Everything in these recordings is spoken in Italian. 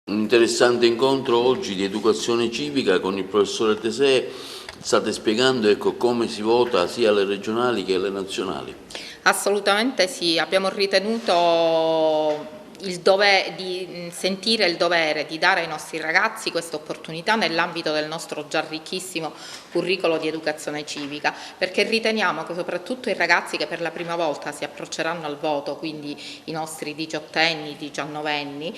Un interessante incontro oggi di educazione civica con il professore Tesè. State spiegando come si vota sia alle regionali che alle nazionali. Assolutamente sì, abbiamo ritenuto di sentire il dovere di dare ai nostri ragazzi questa opportunità nell'ambito del nostro già ricchissimo curricolo di educazione civica, perché riteniamo che soprattutto i ragazzi che per la prima volta si approcceranno al voto, quindi i nostri diciottenni, diciannovenni,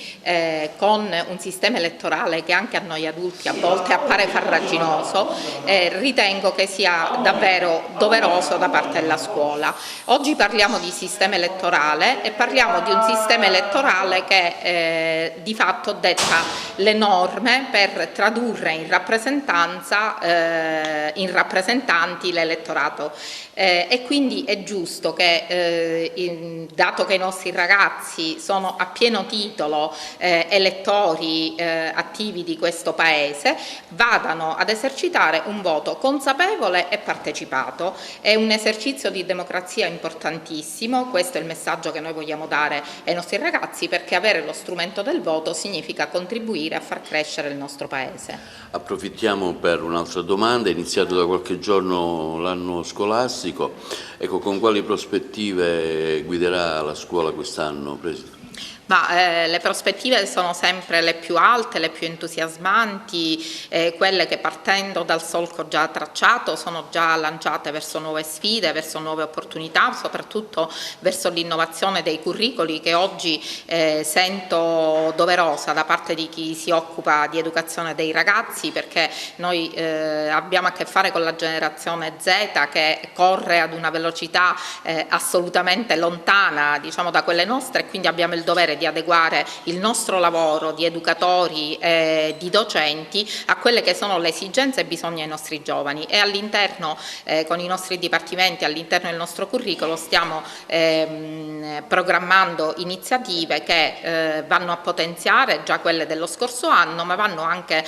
con un sistema elettorale che anche a noi adulti a volte appare farraginoso, ritengo che sia davvero doveroso da parte della scuola. Oggi parliamo di sistema elettorale e parliamo di un sistema elettorale che di fatto detta le norme per tradurre in rappresentanti l'elettorato. E quindi è giusto che, dato che i nostri ragazzi sono a pieno titolo elettori attivi di questo Paese, vadano ad esercitare un voto consapevole e partecipato. È un esercizio di democrazia importantissimo, questo è il messaggio che noi vogliamo dare ai nostri ragazzi, perché avere lo strumento del voto significa contribuire a far crescere il nostro Paese. Approfittiamo per un'altra domanda. È iniziato da qualche giorno l'anno scolastico. Con quali prospettive guiderà la scuola quest'anno, Presidente? Le prospettive sono sempre le più alte, le più entusiasmanti, quelle che partendo dal solco già tracciato sono già lanciate verso nuove sfide, verso nuove opportunità, soprattutto verso l'innovazione dei curricoli che oggi sento doverosa da parte di chi si occupa di educazione dei ragazzi, perché noi abbiamo a che fare con la generazione Z che corre ad una velocità assolutamente lontana, diciamo, da quelle nostre, e quindi abbiamo il dovere di adeguare il nostro lavoro di educatori e di docenti a quelle che sono le esigenze e bisogni dei nostri giovani, e all'interno con i nostri dipartimenti, all'interno del nostro curricolo stiamo programmando iniziative che vanno a potenziare già quelle dello scorso anno, ma vanno anche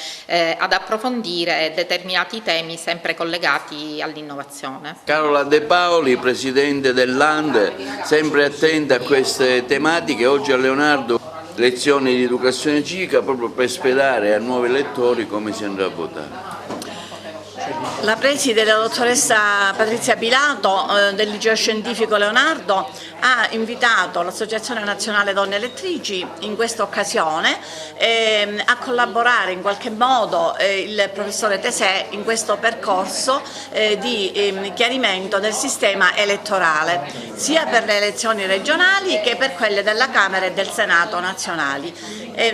ad approfondire determinati temi sempre collegati all'innovazione. Carola De Paoli, Presidente del Lande, sempre attenta a queste tematiche. Oggi a Leonardo lezioni di educazione civica proprio per spiegare a nuovi lettori come si andrà a votare. La preside, la dottoressa Patrizia Pilato del Liceo Scientifico Leonardo ha invitato l'Associazione Nazionale Donne Elettrici in questa occasione a collaborare in qualche modo il professore Tesè in questo percorso di chiarimento del sistema elettorale, sia per le elezioni regionali che per quelle della Camera e del Senato nazionali.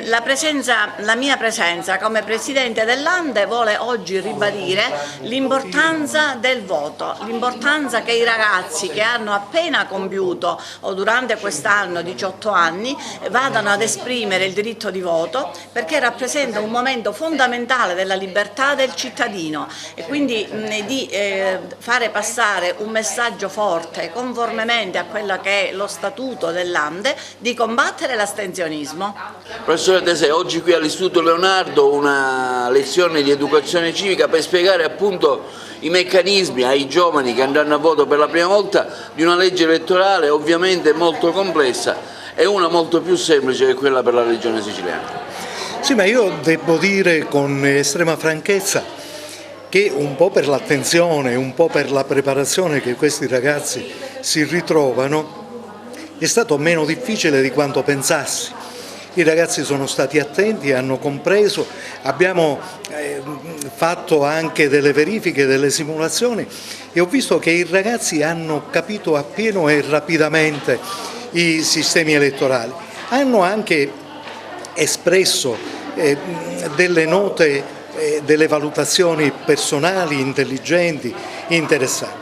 La mia presenza come Presidente del Lande vuole oggi ribadire l'importanza del voto, l'importanza che i ragazzi che hanno appena compiuto o durante quest'anno 18 anni vadano ad esprimere il diritto di voto, perché rappresenta un momento fondamentale della libertà del cittadino, e quindi di fare passare un messaggio forte conformemente a quello che è lo statuto del Lande, di combattere l'astensionismo. Professore Tesè, oggi qui all'Istituto Leonardo una lezione di educazione civica per spiegare appunto i meccanismi ai giovani che andranno a voto per la prima volta di una legge elettorale ovviamente molto complessa e una molto più semplice che quella per la regione siciliana. Sì, ma io devo dire con estrema franchezza che un po' per l'attenzione, un po' per la preparazione che questi ragazzi si ritrovano è stato meno difficile di quanto pensassi. I ragazzi sono stati attenti, hanno compreso, abbiamo fatto anche delle verifiche, delle simulazioni, e ho visto che i ragazzi hanno capito appieno e rapidamente i sistemi elettorali. Hanno anche espresso delle note, delle valutazioni personali, intelligenti, interessanti.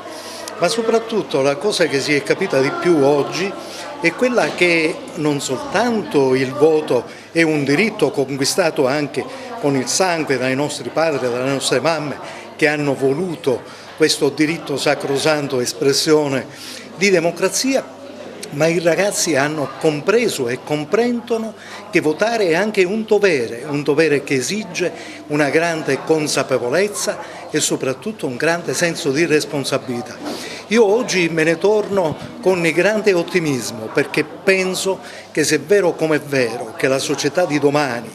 Ma soprattutto la cosa che si è capita di più oggi è quella che non soltanto il voto è un diritto conquistato anche con il sangue dai nostri padri e dalle nostre mamme, che hanno voluto questo diritto sacrosanto, espressione di democrazia, ma i ragazzi hanno compreso e comprendono che votare è anche un dovere che esige una grande consapevolezza e soprattutto un grande senso di responsabilità. Io oggi me ne torno con grande ottimismo, perché penso che, se è vero come è vero che la società di domani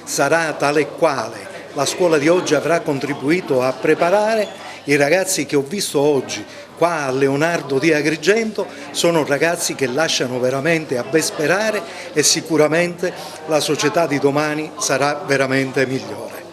sarà tale e quale. La scuola di oggi avrà contribuito a preparare i ragazzi che ho visto oggi qua a Leonardo di Agrigento, sono ragazzi che lasciano veramente a ben sperare e sicuramente la società di domani sarà veramente migliore.